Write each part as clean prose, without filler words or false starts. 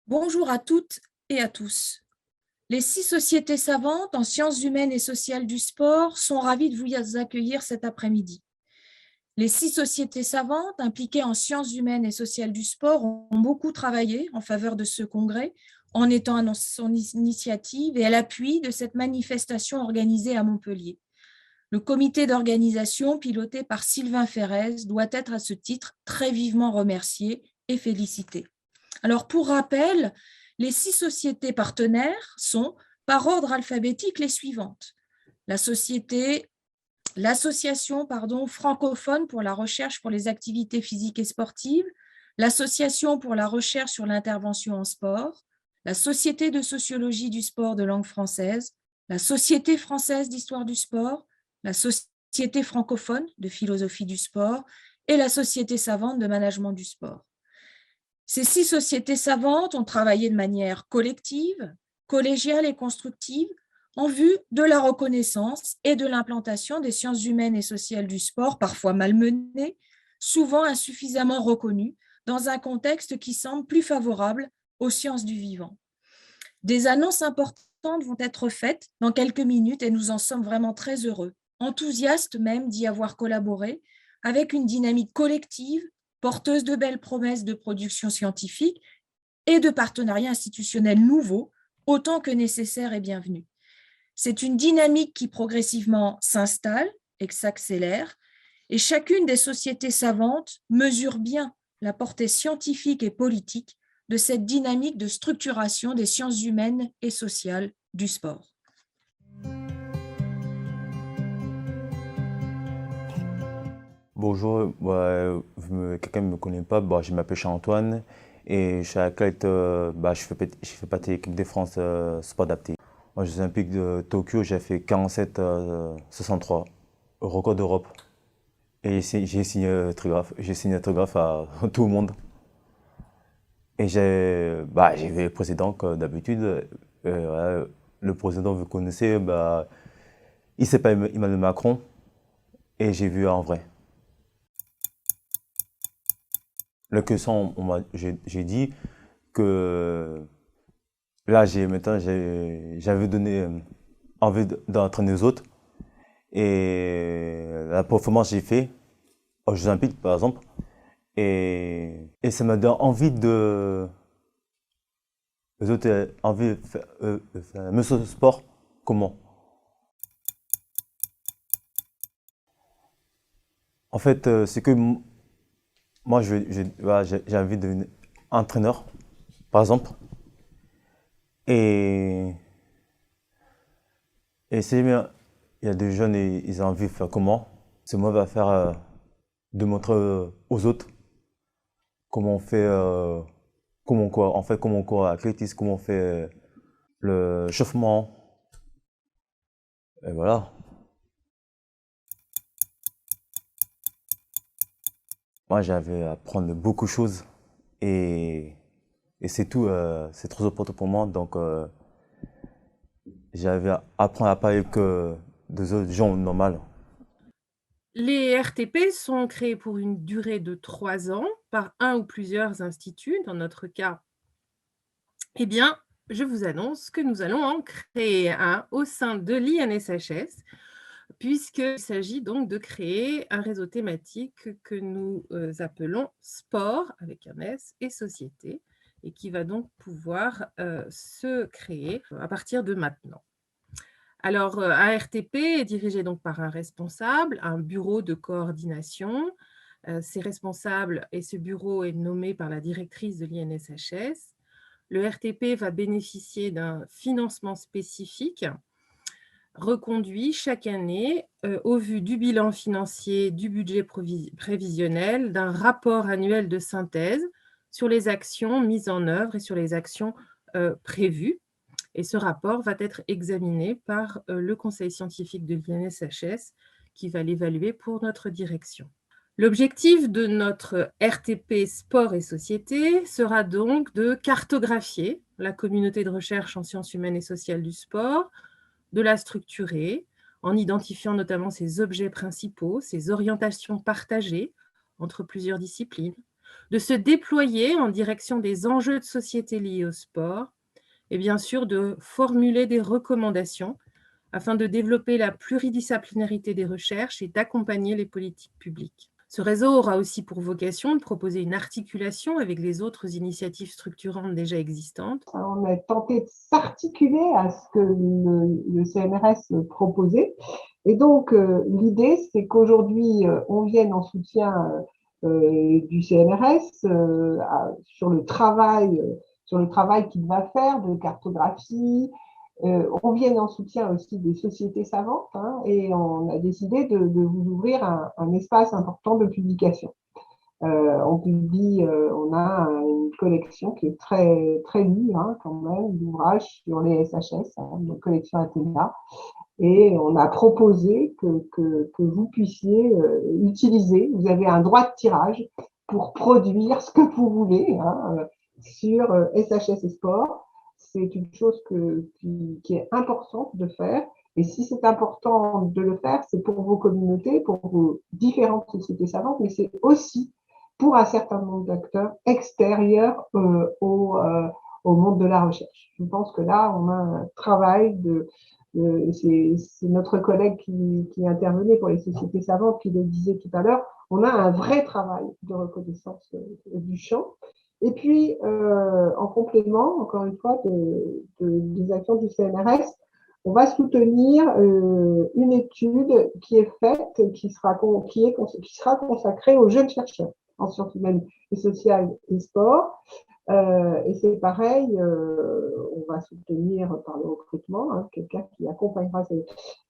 Bonjour à toutes et à tous. Les 6 sociétés savantes en sciences humaines et sociales du sport sont ravies de vous accueillir cet après-midi. Les 6 sociétés savantes impliquées en sciences humaines et sociales du sport ont beaucoup travaillé en faveur de ce congrès en étant à son initiative et à l'appui de cette manifestation organisée à Montpellier. Le comité d'organisation, piloté par Sylvain Ferrez, doit être à ce titre très vivement remercié et félicité. Alors, pour rappel, les 6 sociétés partenaires sont, par ordre alphabétique, les suivantes. L'association francophone pour la recherche pour les activités physiques et sportives, l'association pour la recherche sur l'intervention en sport, la Société de sociologie du sport de langue française, la Société française d'histoire du sport, la Société francophone de philosophie du sport et la Société savante de management du sport. Ces 6 sociétés savantes ont travaillé de manière collective, collégiale et constructive en vue de la reconnaissance et de l'implantation des sciences humaines et sociales du sport, parfois malmenées, souvent insuffisamment reconnues, dans un contexte qui semble plus favorable aux sciences du vivant. Des annonces importantes vont être faites dans quelques minutes et nous en sommes vraiment très heureux, enthousiastes même d'y avoir collaboré, avec une dynamique collective, porteuse de belles promesses de production scientifique et de partenariats institutionnels nouveaux, autant que nécessaires et bienvenus. C'est une dynamique qui progressivement s'installe et s'accélère, et chacune des sociétés savantes mesure bien la portée scientifique et politique de cette dynamique de structuration des sciences humaines et sociales du sport. Bonjour, quelqu'un ne me connaît pas, je m'appelle Charles-Antoine et je suis athlète, je fais partie de l'équipe de France sport adapté. Aux Jeux Olympiques de Tokyo, j'ai fait 47,63, record d'Europe. Et j'ai signé autographe à tout le monde. Et j'ai vu le président comme d'habitude. Voilà, le président, vous connaissez, il s'appelle Emmanuel Macron et j'ai vu en vrai. La question, j'ai dit que là, j'avais donné envie d'entraîner les autres. Et la performance que j'ai fait aux Jeux Olympiques, par exemple. Et ça m'a donné envie les autres, envie de faire le sport. Comment? En fait, c'est que moi, voilà, j'ai envie de devenir entraîneur, par exemple. Et, et c'est bien, il y a des jeunes et ils ont envie de faire comment. C'est moi qui va faire de montrer aux autres comment on fait, comment on court à l'athlétisme, comment on fait le chauffement. Et voilà. Moi, j'avais à apprendre beaucoup de choses et, et c'est tout, c'est trop important pour moi. Donc, j'avais à apprendre à parler que des autres gens normaux. Les RTP sont créés pour une durée de 3 ans par un ou plusieurs instituts. Dans notre cas, eh bien, je vous annonce que nous allons en créer un au sein de l'INSHS, puisqu'il s'agit donc de créer un réseau thématique que nous appelons sport avec un S et société, et qui va donc pouvoir se créer à partir de maintenant. Alors, un RTP est dirigé donc par un responsable, un bureau de coordination. Ces responsables et ce bureau est nommé par la directrice de l'INSHS. Le RTP va bénéficier d'un financement spécifique reconduit chaque année au vu du bilan financier, du budget prévisionnel, d'un rapport annuel de synthèse sur les actions mises en œuvre et sur les actions prévues. Et ce rapport va être examiné par le conseil scientifique de l'INSHS qui va l'évaluer pour notre direction. L'objectif de notre RTP Sport et Société sera donc de cartographier la communauté de recherche en sciences humaines et sociales du sport, de la structurer en identifiant notamment ses objets principaux, ses orientations partagées entre plusieurs disciplines, de se déployer en direction des enjeux de société liés au sport et bien sûr de formuler des recommandations afin de développer la pluridisciplinarité des recherches et d'accompagner les politiques publiques. Ce réseau aura aussi pour vocation de proposer une articulation avec les autres initiatives structurantes déjà existantes. On a tenté de s'articuler à ce que le CNRS proposait. Et donc, l'idée, c'est qu'aujourd'hui, on vienne en soutien du CNRS sur le travail qu'il va faire de cartographie. On vient en soutien aussi des sociétés savantes, hein, et on a décidé de vous ouvrir un espace important de publication. On a une collection qui est très, très lue, hein, quand même, d'ouvrages sur les SHS, hein, une collection Athéna. Et on a proposé que vous puissiez utiliser, vous avez un droit de tirage pour produire ce que vous voulez, hein, sur SHS et sport. C'est une chose qui est importante de faire. Et si c'est important de le faire, c'est pour vos communautés, pour vos différentes sociétés savantes, mais c'est aussi pour un certain nombre d'acteurs extérieurs au monde de la recherche. Je pense que là, on a un travail c'est notre collègue qui intervenait pour les sociétés savantes qui le disait tout à l'heure, on a un vrai travail de reconnaissance du champ. Et puis, en complément, encore une fois, des actions du CNRS, on va soutenir une étude qui est faite, qui sera consacrée aux jeunes chercheurs en sciences humaines et sociales et sport. Et c'est pareil, on va soutenir par le recrutement, hein, quelqu'un qui accompagnera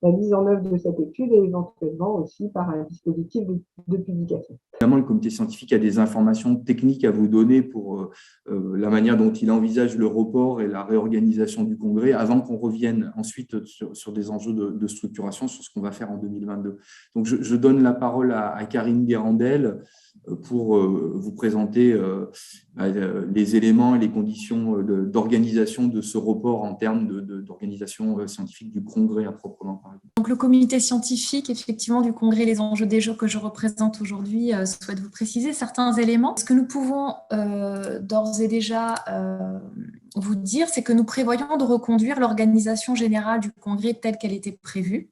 la mise en œuvre de cette étude et éventuellement aussi par un dispositif de publication. Évidemment, le comité scientifique a des informations techniques à vous donner pour la manière dont il envisage le report et la réorganisation du congrès avant qu'on revienne ensuite sur des enjeux de structuration, sur ce qu'on va faire en 2022. Donc, je donne la parole à Karine Guérandel pour vous présenter les éléments et les conditions d'organisation de ce report en termes d'organisation scientifique du congrès à proprement parler. Donc, le comité scientifique, effectivement, du congrès Les enjeux des Jeux que je représente aujourd'hui, souhaite vous préciser certains éléments. Ce que nous pouvons d'ores et déjà vous dire, c'est que nous prévoyons de reconduire l'organisation générale du congrès telle qu'elle était prévue.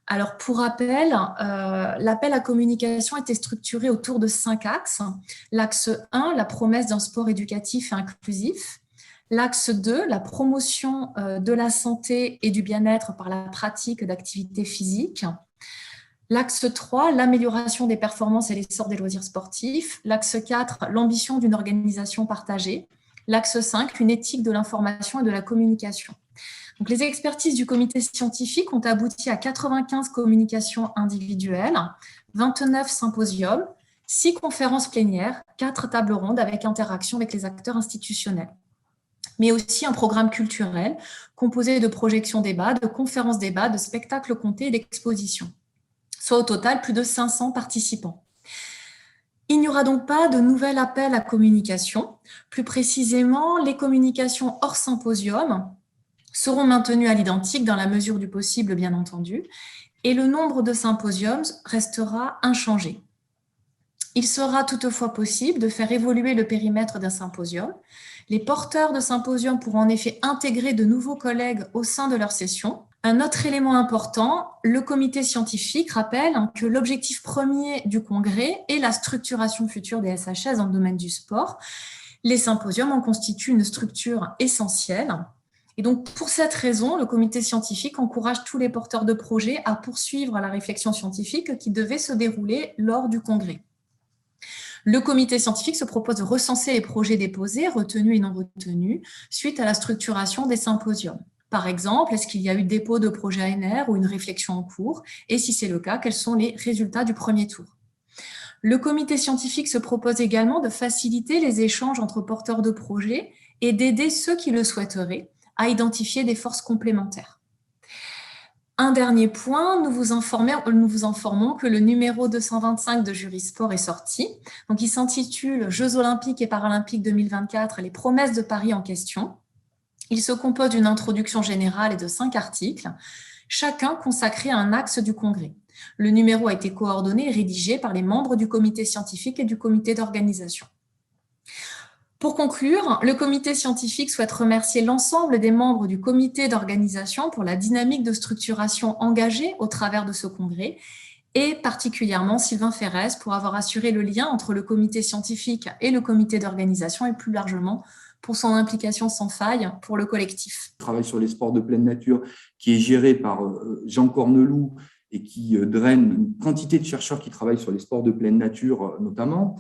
Alors, pour rappel, l'appel à communication était structuré autour de 5 axes. L'axe 1, la promesse d'un sport éducatif et inclusif. L'axe 2, la promotion de la santé et du bien-être par la pratique d'activités physiques. L'axe 3, l'amélioration des performances et l'essor des loisirs sportifs. L'axe 4, l'ambition d'une organisation partagée. L'axe 5, une éthique de l'information et de la communication. Donc, les expertises du comité scientifique ont abouti à 95 communications individuelles, 29 symposiums, 6 conférences plénières, 4 tables rondes avec interaction avec les acteurs institutionnels, mais aussi un programme culturel composé de projections débats, de conférences débats, de spectacles comptés et d'expositions, soit au total plus de 500 participants. Il n'y aura donc pas de nouvel appel à communication. Plus précisément, les communications hors symposium seront maintenues à l'identique dans la mesure du possible, bien entendu, et le nombre de symposiums restera inchangé. Il sera toutefois possible de faire évoluer le périmètre d'un symposium. Les porteurs de symposium pourront en effet intégrer de nouveaux collègues au sein de leur session. Un autre élément important, le comité scientifique rappelle que l'objectif premier du congrès est la structuration future des SHS dans le domaine du sport. Les symposiums en constituent une structure essentielle. Et donc, pour cette raison, le comité scientifique encourage tous les porteurs de projets à poursuivre la réflexion scientifique qui devait se dérouler lors du congrès. Le comité scientifique se propose de recenser les projets déposés, retenus et non retenus, suite à la structuration des symposiums. Par exemple, est-ce qu'il y a eu dépôt de projet ANR ou une réflexion en cours? Et si c'est le cas, quels sont les résultats du premier tour? Le comité scientifique se propose également de faciliter les échanges entre porteurs de projets et d'aider ceux qui le souhaiteraient à identifier des forces complémentaires. Un dernier point, nous vous informons que le numéro 225 de Jury Sport est sorti. Donc, il s'intitule « Jeux olympiques et paralympiques 2024, les promesses de Paris en question ». Il se compose d'une introduction générale et de 5 articles, chacun consacré à un axe du congrès. Le numéro a été coordonné et rédigé par les membres du comité scientifique et du comité d'organisation. Pour conclure, le comité scientifique souhaite remercier l'ensemble des membres du comité d'organisation pour la dynamique de structuration engagée au travers de ce congrès et particulièrement Sylvain Ferrez pour avoir assuré le lien entre le comité scientifique et le comité d'organisation et plus largement pour son implication sans faille pour le collectif. Le travail sur les sports de pleine nature qui est géré par Jean Corneloup et qui draine une quantité de chercheurs qui travaillent sur les sports de pleine nature notamment.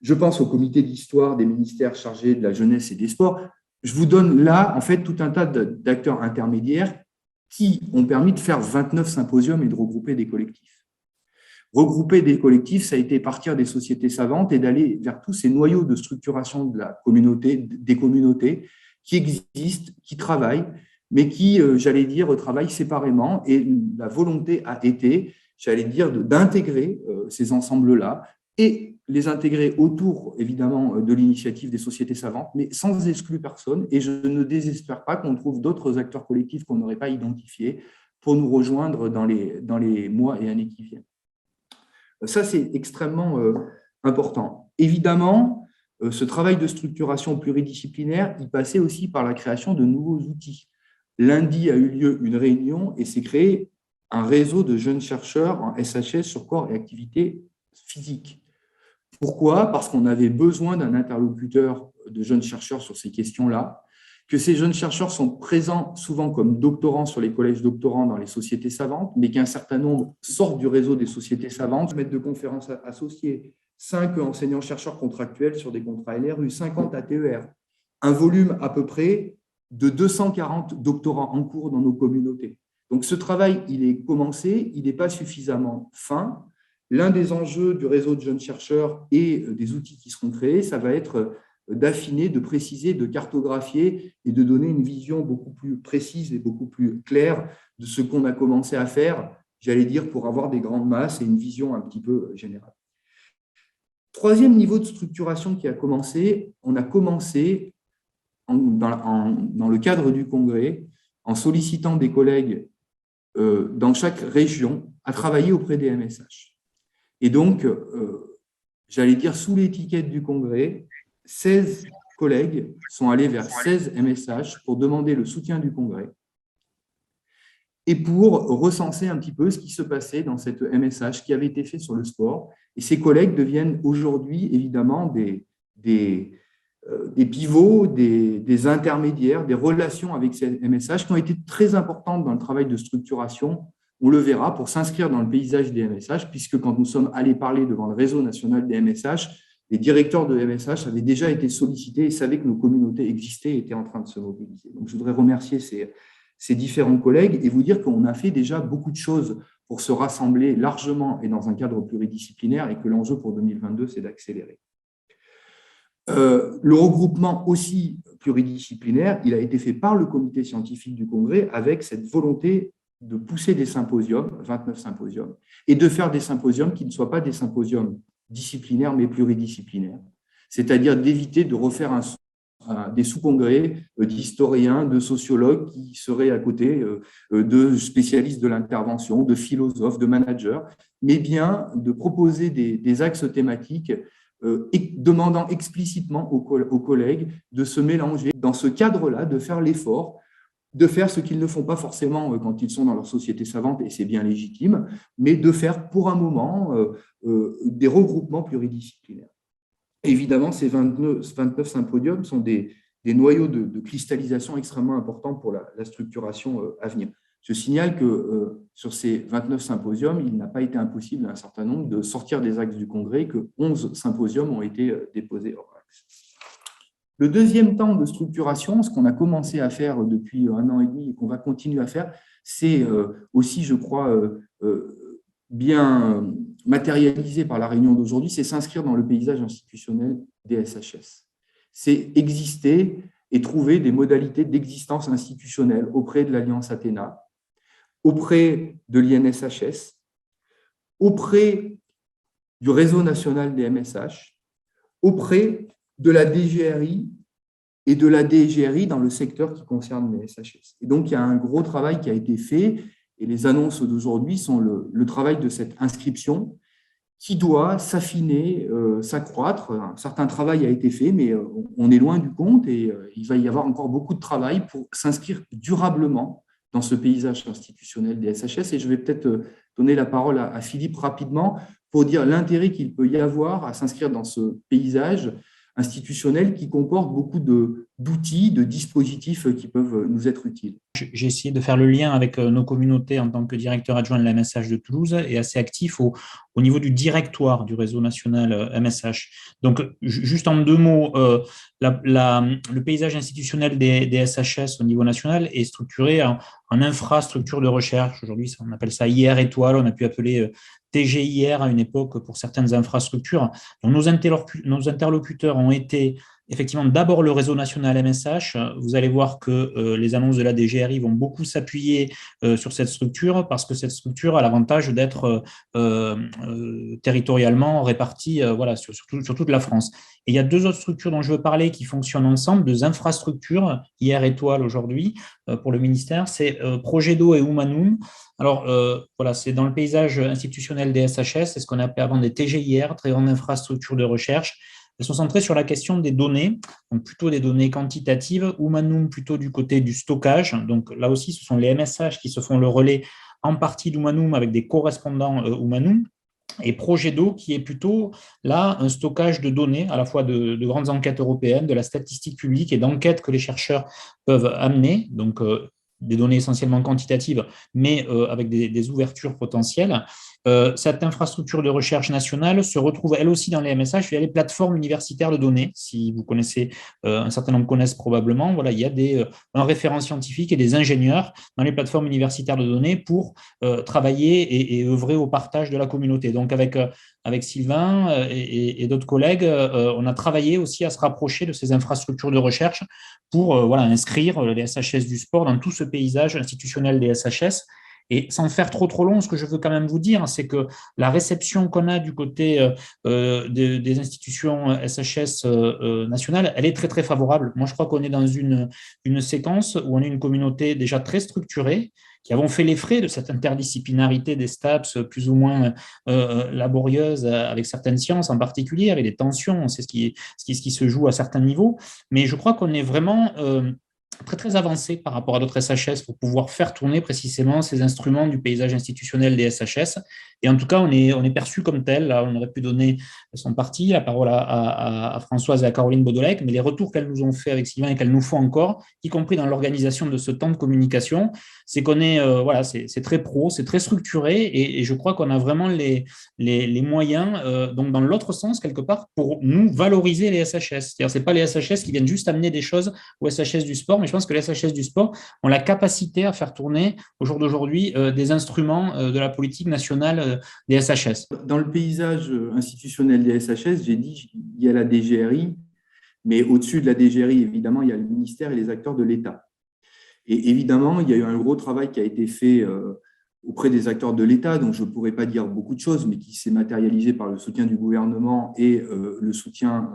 Je pense au comité d'histoire des ministères chargés de la jeunesse et des sports. Je vous donne là, en fait, tout un tas d'acteurs intermédiaires qui ont permis de faire 29 symposiums et de regrouper des collectifs. Regrouper des collectifs, ça a été partir des sociétés savantes et d'aller vers tous ces noyaux de structuration de la communauté, des communautés qui existent, qui travaillent, mais qui, j'allais dire, travaillent séparément. Et la volonté a été, j'allais dire, d'intégrer ces ensembles-là et les intégrer autour, évidemment, de l'initiative des sociétés savantes, mais sans exclure personne. Et je ne désespère pas qu'on trouve d'autres acteurs collectifs qu'on n'aurait pas identifiés pour nous rejoindre dans les mois et années qui viennent. Ça, c'est extrêmement important. Évidemment, ce travail de structuration pluridisciplinaire, il passait aussi par la création de nouveaux outils. Lundi a eu lieu une réunion et s'est créé un réseau de jeunes chercheurs en SHS sur corps et activité physique. Pourquoi ? Parce qu'on avait besoin d'un interlocuteur de jeunes chercheurs sur ces questions-là, que ces jeunes chercheurs sont présents souvent comme doctorants sur les collèges doctorants dans les sociétés savantes, mais qu'un certain nombre sortent du réseau des sociétés savantes, maîtres de conférences associés, 5 enseignants-chercheurs contractuels sur des contrats LRU, 50 ATER, un volume à peu près de 240 doctorants en cours dans nos communautés. Donc ce travail, il est commencé, il n'est pas suffisamment fin. L'un des enjeux du réseau de jeunes chercheurs et des outils qui seront créés, ça va être d'affiner, de préciser, de cartographier et de donner une vision beaucoup plus précise et beaucoup plus claire de ce qu'on a commencé à faire, j'allais dire, pour avoir des grandes masses et une vision un petit peu générale. Troisième niveau de structuration qui a commencé, on a commencé dans le cadre du congrès, en sollicitant des collègues dans chaque région, à travailler auprès des MSH. Et donc, j'allais dire, sous l'étiquette du congrès, 16 collègues sont allés vers 16 MSH pour demander le soutien du congrès et pour recenser un petit peu ce qui se passait dans cette MSH qui avait été fait sur le sport. Et ces collègues deviennent aujourd'hui, évidemment, des pivots, des intermédiaires, des relations avec ces MSH qui ont été très importantes dans le travail de structuration. On le verra, pour s'inscrire dans le paysage des MSH, puisque quand nous sommes allés parler devant le réseau national des MSH, les directeurs de MSH avaient déjà été sollicités et savaient que nos communautés existaient et étaient en train de se mobiliser. Donc, je voudrais remercier ces différents collègues et vous dire qu'on a fait déjà beaucoup de choses pour se rassembler largement et dans un cadre pluridisciplinaire et que l'enjeu pour 2022, c'est d'accélérer. Le regroupement aussi pluridisciplinaire, il a été fait par le comité scientifique du Congrès avec cette volonté de pousser des symposiums, 29 symposiums, et de faire des symposiums qui ne soient pas des symposiums disciplinaires, mais pluridisciplinaires. C'est-à-dire d'éviter de refaire des sous-congrès d'historiens, de sociologues qui seraient à côté de spécialistes de l'intervention, de philosophes, de managers, mais bien de proposer des axes thématiques et demandant explicitement aux collègues de se mélanger dans ce cadre-là, de faire l'effort, de faire ce qu'ils ne font pas forcément quand ils sont dans leur société savante, et c'est bien légitime, mais de faire pour un moment des regroupements pluridisciplinaires. Évidemment, ces 29 symposiums sont des noyaux de cristallisation extrêmement importants pour la structuration à venir. Je signale que sur ces 29 symposiums, il n'a pas été impossible à un certain nombre de sortir des axes du Congrès, que 11 symposiums ont été déposés hors axe. Le deuxième temps de structuration, ce qu'on a commencé à faire depuis 1 an et demi et qu'on va continuer à faire, c'est aussi, je crois, bien matérialisé par la réunion d'aujourd'hui, c'est s'inscrire dans le paysage institutionnel des SHS. C'est exister et trouver des modalités d'existence institutionnelle auprès de l'Alliance Athéna, auprès de l'INSHS, auprès du réseau national des MSH, auprès de la DGRI et de la DGRI dans le secteur qui concerne les SHS. Et donc, il y a un gros travail qui a été fait Et les annonces d'aujourd'hui sont le travail de cette inscription qui doit s'affiner, s'accroître. Un certain travail a été fait, mais on est loin du compte et il va y avoir encore beaucoup de travail pour s'inscrire durablement dans ce paysage institutionnel des SHS. Et je vais peut-être donner la parole à Philippe rapidement pour dire l'intérêt qu'il peut y avoir à s'inscrire dans ce paysage institutionnel qui comporte beaucoup d'outils, de dispositifs qui peuvent nous être utiles. J'ai essayé de faire le lien avec nos communautés en tant que directeur adjoint de la MSH de Toulouse et assez actif au niveau du directoire du réseau national MSH. Donc, juste en 2 mots, le paysage institutionnel des SHS au niveau national est structuré en infrastructure de recherche. Aujourd'hui, on appelle ça IR étoile, on a pu appeler TGIR à une époque pour certaines infrastructures. Donc, nos interlocuteurs ont été effectivement d'abord le réseau national MSH. Vous allez voir que les annonces de la DGRI vont beaucoup s'appuyer sur cette structure parce que cette structure a l'avantage d'être territorialement répartie sur toute la France. Et il y a 2 autres structures dont je veux parler qui fonctionnent ensemble, 2 infrastructures, IR étoile aujourd'hui pour le ministère, c'est Progedo et Humanum. Alors, c'est dans le paysage institutionnel des SHS, c'est ce qu'on appelait avant des TGIR, très grandes infrastructures de recherche. Elles sont centrées sur la question des données, donc plutôt des données quantitatives, Humanum plutôt du côté du stockage. Donc là aussi, ce sont les MSH qui se font le relais en partie d'Humanum avec des correspondants Humanum. Et Progedo, qui est plutôt là un stockage de données, à la fois de grandes enquêtes européennes, de la statistique publique et d'enquêtes que les chercheurs peuvent amener, donc des données essentiellement quantitatives, mais avec des ouvertures potentielles. Cette infrastructure de recherche nationale se retrouve elle aussi dans les MSH via les plateformes universitaires de données. Si vous connaissez, un certain nombre connaissent probablement, voilà, il y a un référent scientifique et des ingénieurs dans les plateformes universitaires de données pour travailler et œuvrer au partage de la communauté. Donc avec Sylvain et d'autres collègues, on a travaillé aussi à se rapprocher de ces infrastructures de recherche pour inscrire les SHS du sport dans tout ce paysage institutionnel des SHS. Et sans faire trop long, ce que je veux quand même vous dire, c'est que la réception qu'on a du côté des institutions SHS nationales, elle est très, très favorable. Moi, je crois qu'on est dans une séquence où on est une communauté déjà très structurée, qui avons fait les frais de cette interdisciplinarité des STAPS plus ou moins laborieuse avec certaines sciences en particulier, avec des tensions, on sait ce qui se joue à certains niveaux. Mais je crois qu'on est vraiment très, très avancé par rapport à d'autres SHS pour pouvoir faire tourner précisément ces instruments du paysage institutionnel des SHS. Et en tout cas, on est perçu comme tel. Là, on aurait pu donner son parti, la parole à Françoise et à Caroline Baudolec, mais les retours qu'elles nous ont fait avec Sylvain et qu'elles nous font encore, y compris dans l'organisation de ce temps de communication, c'est qu'on est, c'est très pro, c'est très structuré et je crois qu'on a vraiment les moyens, donc dans l'autre sens, quelque part, pour nous valoriser les SHS. C'est-à-dire, ce n'est pas les SHS qui viennent juste amener des choses aux SHS du sport, mais je pense que les SHS du sport ont la capacité à faire tourner, au jour d'aujourd'hui, des instruments de la politique nationale des SHS. Dans le paysage institutionnel des SHS, j'ai dit il y a la DGRI, mais au-dessus de la DGRI, évidemment, il y a le ministère et les acteurs de l'État. Et évidemment, il y a eu un gros travail qui a été fait auprès des acteurs de l'État, donc je ne pourrais pas dire beaucoup de choses, mais qui s'est matérialisé par le soutien du gouvernement et le soutien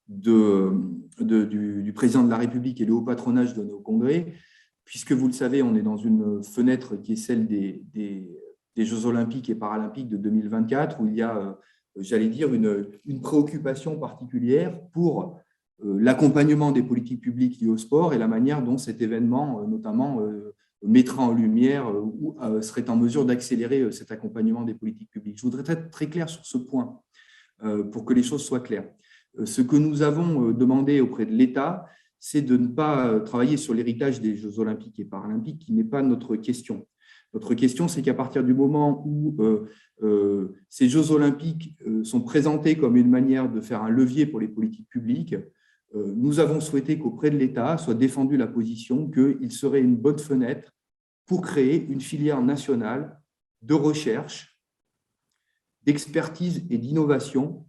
du président de la République et le haut patronage de nos congrès, puisque vous le savez, on est dans une fenêtre qui est celle des Jeux olympiques et paralympiques de 2024, où il y a, j'allais dire, une préoccupation particulière pour l'accompagnement des politiques publiques liées au sport et la manière dont cet événement, notamment, mettra en lumière ou serait en mesure d'accélérer cet accompagnement des politiques publiques. Je voudrais être très clair sur ce point pour que les choses soient claires. Ce que nous avons demandé auprès de l'État, c'est de ne pas travailler sur l'héritage des Jeux olympiques et paralympiques, qui n'est pas notre question. Notre question, c'est qu'à partir du moment où ces Jeux olympiques sont présentés comme une manière de faire un levier pour les politiques publiques, nous avons souhaité qu'auprès de l'État soit défendue la position qu'il serait une bonne fenêtre pour créer une filière nationale de recherche, d'expertise et d'innovation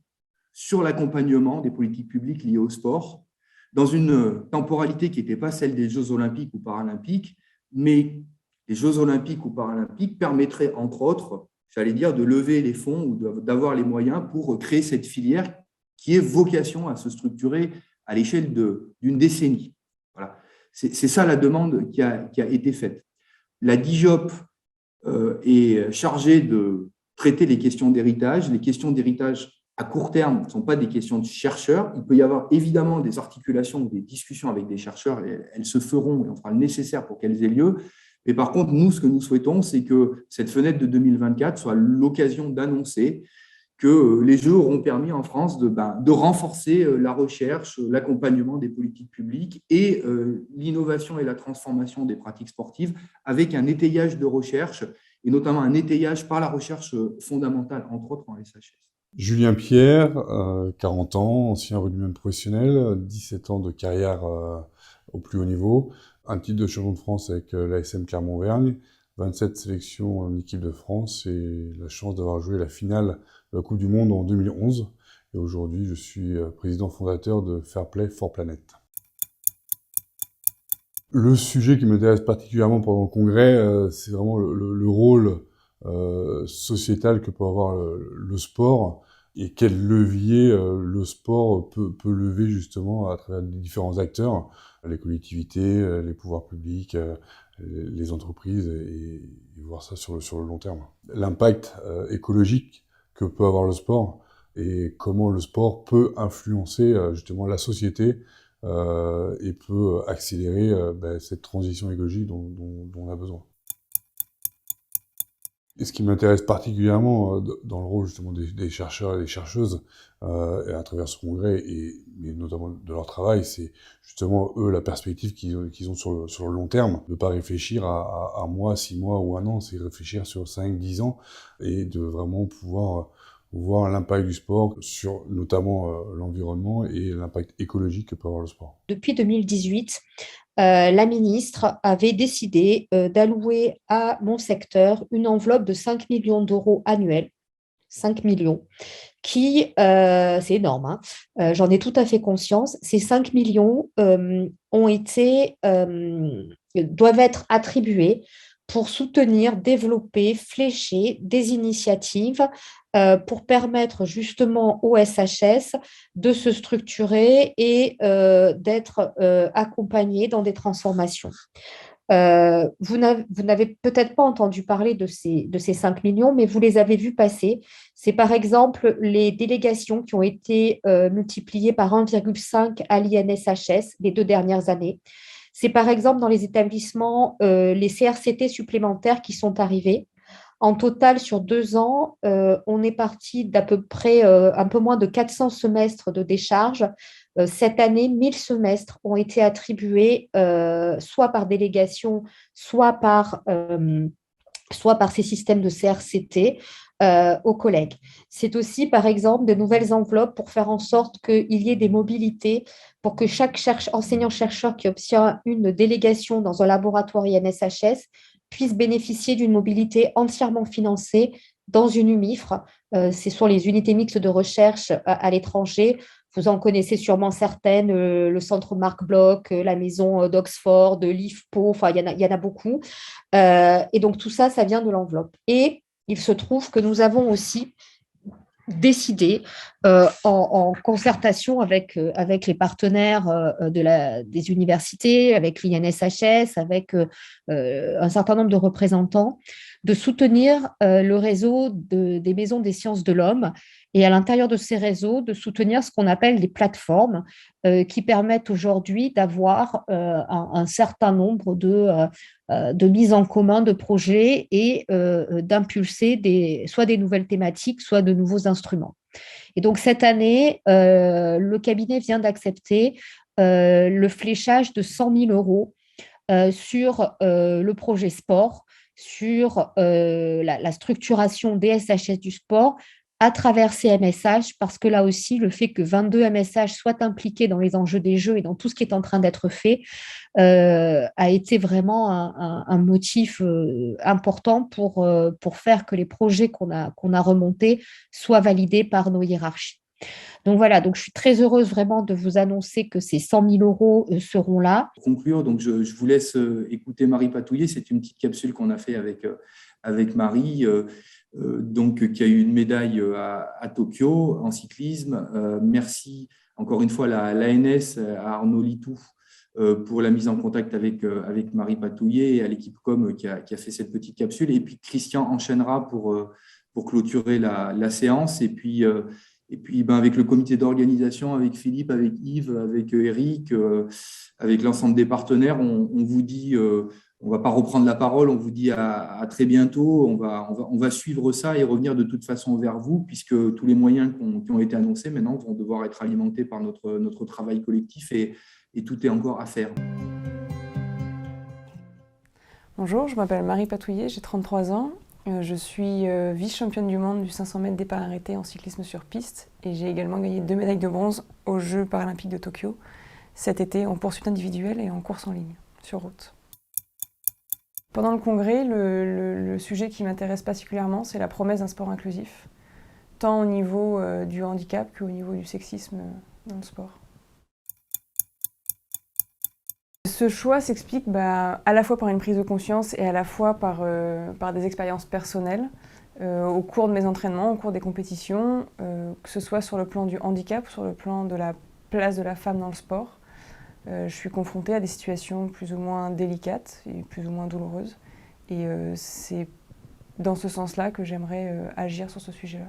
sur l'accompagnement des politiques publiques liées au sport, dans une temporalité qui n'était pas celle des Jeux olympiques ou paralympiques, mais les Jeux olympiques ou paralympiques permettraient, entre autres, j'allais dire, de lever les fonds ou d'avoir les moyens pour créer cette filière qui ait vocation à se structurer à l'échelle d'une décennie. Voilà. C'est ça la demande qui a été faite. La DIJOP est chargé de traiter les questions d'héritage. Les questions d'héritage à court terme ne sont pas des questions de chercheurs. Il peut y avoir évidemment des articulations ou des discussions avec des chercheurs, et elles se feront et on fera le nécessaire pour qu'elles aient lieu. Mais par contre, nous, ce que nous souhaitons, c'est que cette fenêtre de 2024 soit l'occasion d'annoncer que les Jeux auront permis en France de renforcer la recherche, l'accompagnement des politiques publiques et l'innovation et la transformation des pratiques sportives avec un étayage de recherche, et notamment un étayage par la recherche fondamentale, entre autres en SHS. Julien Pierre, 40 ans, ancien rugbyman professionnel, 17 ans de carrière au plus haut niveau, un titre de champion de France avec l'ASM Clermont-Auvergne, 27 sélections en équipe de France et la chance d'avoir joué la finale de la Coupe du Monde en 2011. Et aujourd'hui, je suis président fondateur de Fair Play for Planet. Le sujet qui m'intéresse particulièrement pendant le congrès, c'est vraiment le rôle sociétal que peut avoir le sport et quel levier le sport peut lever justement à travers les différents acteurs, les collectivités, les pouvoirs publics, les entreprises, et voir ça sur le long terme. L'impact écologique que peut avoir le sport et comment le sport peut influencer justement la société et peut accélérer cette transition écologique dont on a besoin. Et ce qui m'intéresse particulièrement dans le rôle justement des chercheurs et des chercheuses et à travers ce congrès, mais notamment de leur travail, c'est justement eux la perspective qu'ils ont sur le long terme, de ne pas réfléchir à un mois, 6 mois ou un an, c'est réfléchir sur 5, 10 ans et de vraiment pouvoir voir l'impact du sport sur notamment l'environnement et l'impact écologique que peut avoir le sport. Depuis 2018, la ministre avait décidé d'allouer à mon secteur une enveloppe de 5 millions d'euros annuels, 5 millions, qui, c'est énorme, hein, j'en ai tout à fait conscience, ces 5 millions doivent être attribués pour soutenir, développer, flécher des initiatives pour permettre justement aux SHS de se structurer et d'être accompagnés dans des transformations. Vous n'avez peut-être pas entendu parler de ces 5 millions, mais vous les avez vus passer. C'est par exemple les délégations qui ont été multipliées par 1,5 à l'INSHS les 2 dernières années. C'est par exemple dans les établissements les CRCT supplémentaires qui sont arrivés. En total, sur 2 ans, on est parti d'à peu près un peu moins de 400 semestres de décharge. Cette année, 1000 semestres ont été attribués soit par délégation, soit par ces systèmes de CRCT aux collègues. C'est aussi, par exemple, de nouvelles enveloppes pour faire en sorte qu'il y ait des mobilités, pour que chaque enseignant-chercheur qui obtient une délégation dans un laboratoire INSHS puisse bénéficier d'une mobilité entièrement financée dans une UMIFRE. Ce sont les unités mixtes de recherche à l'étranger. Vous en connaissez sûrement certaines, le centre Marc Bloch, la maison d'Oxford, l'IFPO, enfin, il y en a beaucoup. Et donc, tout ça, ça vient de l'enveloppe. Et il se trouve que nous avons aussi décidé, en concertation avec les partenaires des universités, avec l'INSHS, avec un certain nombre de représentants, de soutenir le réseau des maisons des sciences de l'homme et à l'intérieur de ces réseaux, de soutenir ce qu'on appelle les plateformes qui permettent aujourd'hui d'avoir un certain nombre de mises en commun de projets et d'impulser soit des nouvelles thématiques, soit de nouveaux instruments. Et donc, cette année, le cabinet vient d'accepter le fléchage de 100 000 euros sur le projet sport, sur la structuration des SHS du sport à travers ces MSH, parce que là aussi, le fait que 22 MSH soient impliqués dans les enjeux des Jeux et dans tout ce qui est en train d'être fait a été vraiment un motif important pour faire que les projets qu'on a remontés soient validés par nos hiérarchies. Donc voilà, donc je suis très heureuse vraiment de vous annoncer que ces 100 000 euros seront là. Pour conclure, donc je vous laisse écouter Marie Patouillet. C'est une petite capsule qu'on a fait avec Marie, donc qui a eu une médaille à Tokyo en cyclisme. Merci encore une fois à l'ANS, à Arnaud Litou, pour la mise en contact avec Marie Patouillet et à l'équipe com qui a fait cette petite capsule. Et puis, Christian enchaînera pour clôturer la séance. Et puis avec le comité d'organisation, avec Philippe, avec Yves, avec Eric, avec l'ensemble des partenaires, on vous dit, on ne va pas reprendre la parole, on vous dit à très bientôt. On va suivre ça et revenir de toute façon vers vous, puisque tous les moyens qui ont été annoncés maintenant vont devoir être alimentés par notre travail collectif et tout est encore à faire. Bonjour, je m'appelle Marie Patouillet, j'ai 33 ans. Je suis vice-championne du monde du 500 mètres départ arrêté en cyclisme sur piste et j'ai également gagné 2 médailles de bronze aux Jeux paralympiques de Tokyo cet été en poursuite individuelle et en course en ligne, sur route. Pendant le congrès, le sujet qui m'intéresse particulièrement, c'est la promesse d'un sport inclusif, tant au niveau du handicap qu'au niveau du sexisme dans le sport. Ce choix s'explique à la fois par une prise de conscience et à la fois par des expériences personnelles au cours de mes entraînements, au cours des compétitions, que ce soit sur le plan du handicap, sur le plan de la place de la femme dans le sport. Je suis confrontée à des situations plus ou moins délicates et plus ou moins douloureuses. Et c'est dans ce sens-là que j'aimerais agir sur ce sujet-là.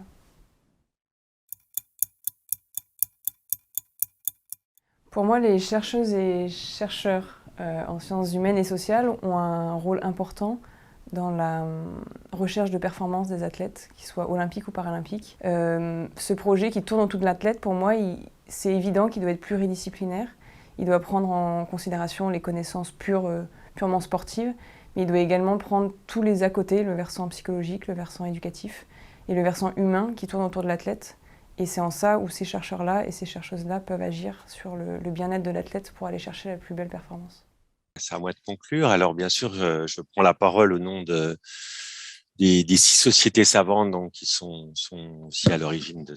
Pour moi, les chercheuses et chercheurs en sciences humaines et sociales ont un rôle important dans la recherche de performance des athlètes, qu'ils soient olympiques ou paralympiques. Ce projet qui tourne autour de l'athlète, pour moi, c'est évident qu'il doit être pluridisciplinaire. Il doit prendre en considération les connaissances purement sportives, mais il doit également prendre tous les à côté, le versant psychologique, le versant éducatif et le versant humain qui tourne autour de l'athlète. Et c'est en ça où ces chercheurs-là et ces chercheuses-là peuvent agir sur le bien-être de l'athlète pour aller chercher la plus belle performance. C'est à moi de conclure. Alors bien sûr, je prends la parole au nom des 6 sociétés savantes donc, qui sont aussi à l'origine de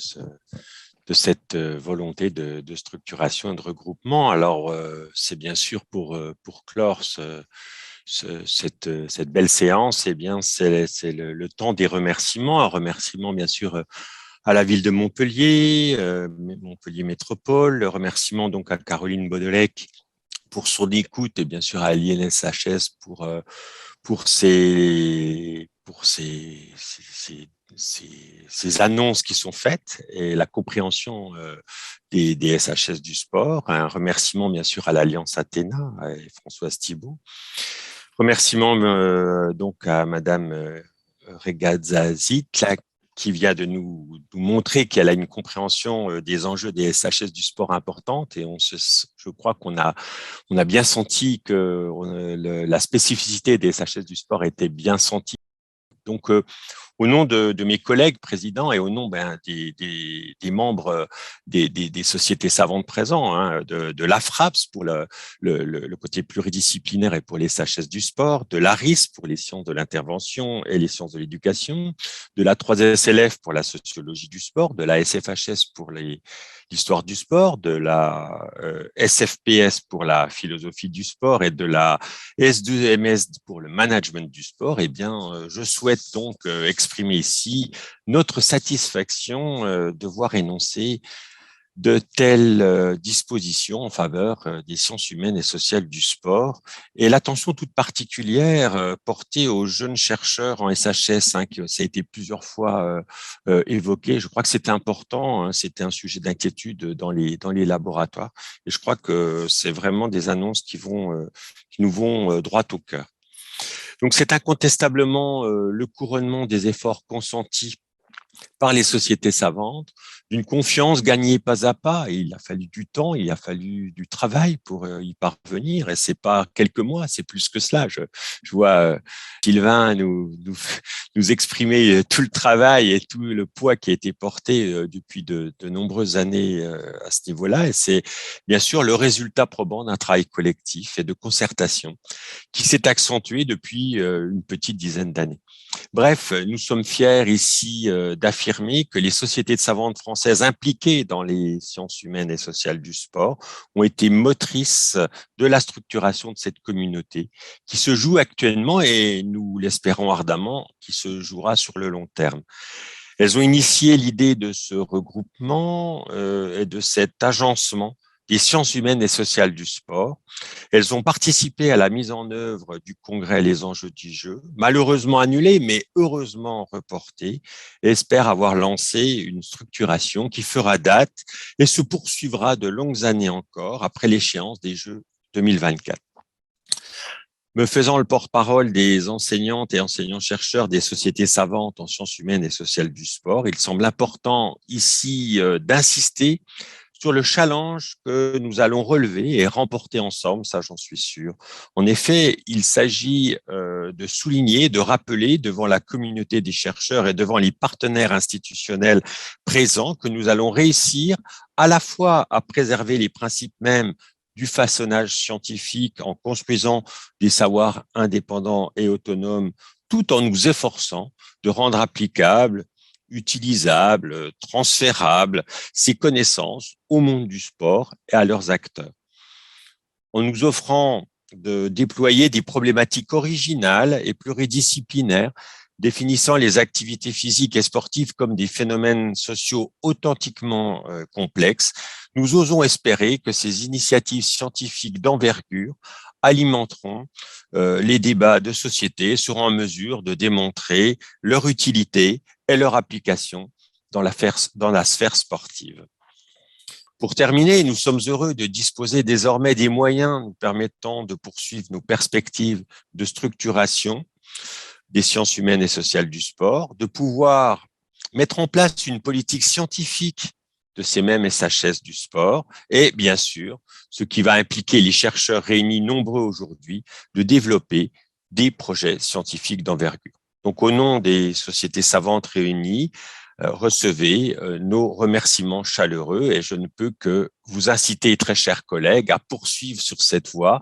cette volonté de structuration et de regroupement. Alors c'est bien sûr pour clore cette belle séance, eh bien c'est le temps des remerciements. Un remerciement bien sûr à la ville de Montpellier, Montpellier Métropole, le remerciement donc à Caroline Baudelec pour son écoute et bien sûr à l'INSHS pour ces annonces qui sont faites et la compréhension des SHS du sport. Un remerciement bien sûr à l'Alliance Athéna et Françoise Thibault. Remerciement donc à Madame Regazazit, qui vient de nous montrer qu'elle a une compréhension des enjeux des SHS du sport importante et je crois qu'on a bien senti que la spécificité des SHS du sport était bien sentie. Donc, au nom de mes collègues présidents et au nom des membres des sociétés savantes présents, hein, de l'AFRAPS pour le côté pluridisciplinaire et pour les SHS du sport, de l'ARIS pour les sciences de l'intervention et les sciences de l'éducation, de la 3SLF pour la sociologie du sport, de la SFHS pour l'histoire du sport, de la SFPS pour la philosophie du sport et de la S2MS pour le management du sport, eh bien, je souhaite donc exprimer ici notre satisfaction de voir énoncer de telles dispositions en faveur des sciences humaines et sociales du sport et l'attention toute particulière portée aux jeunes chercheurs en SHS, hein, que ça a été plusieurs fois évoqué. Je crois que c'était important, hein, c'était un sujet d'inquiétude dans les laboratoires et je crois que c'est vraiment des annonces qui nous vont droit au cœur. Donc c'est incontestablement le couronnement des efforts consentis par les sociétés savantes, d'une confiance gagnée pas à pas. Et il a fallu du temps, il a fallu du travail pour y parvenir. Et c'est pas quelques mois, c'est plus que cela. Je vois Sylvain nous exprimer tout le travail et tout le poids qui a été porté depuis de nombreuses années à ce niveau-là. Et c'est bien sûr le résultat probant d'un travail collectif et de concertation qui s'est accentué depuis une petite dizaine d'années. Bref, nous sommes fiers ici d'affirmer que les sociétés de savantes françaises impliquées dans les sciences humaines et sociales du sport ont été motrices de la structuration de cette communauté qui se joue actuellement et nous l'espérons ardemment, qui se jouera sur le long terme. Elles ont initié l'idée de ce regroupement et de cet agencement des sciences humaines et sociales du sport. Elles ont participé à la mise en œuvre du congrès Les enjeux du jeu, malheureusement annulé, mais heureusement reporté, et espèrent avoir lancé une structuration qui fera date et se poursuivra de longues années encore après l'échéance des Jeux 2024. Me faisant le porte-parole des enseignantes et enseignants-chercheurs des sociétés savantes en sciences humaines et sociales du sport, il semble important ici d'insister sur le challenge que nous allons relever et remporter ensemble, ça j'en suis sûr. En effet, il s'agit de souligner, de rappeler devant la communauté des chercheurs et devant les partenaires institutionnels présents que nous allons réussir à la fois à préserver les principes mêmes du façonnage scientifique en construisant des savoirs indépendants et autonomes, tout en nous efforçant de rendre applicables, utilisables, transférables ces connaissances au monde du sport et à leurs acteurs. En nous offrant de déployer des problématiques originales et pluridisciplinaires, définissant les activités physiques et sportives comme des phénomènes sociaux authentiquement complexes, nous osons espérer que ces initiatives scientifiques d'envergure alimenteront les débats de société, seront en mesure de démontrer leur utilité et leur application dans la sphère sportive. Pour terminer, nous sommes heureux de disposer désormais des moyens nous permettant de poursuivre nos perspectives de structuration des sciences humaines et sociales du sport, de pouvoir mettre en place une politique scientifique de ces mêmes SHS du sport et, bien sûr, ce qui va impliquer les chercheurs réunis nombreux aujourd'hui, de développer des projets scientifiques d'envergure. Donc, au nom des sociétés savantes réunies, recevez nos remerciements chaleureux et je ne peux que vous inciter, très chers collègues, à poursuivre sur cette voie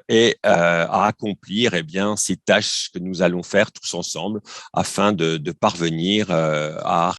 et à accomplir ces tâches que nous allons faire tous ensemble afin de parvenir à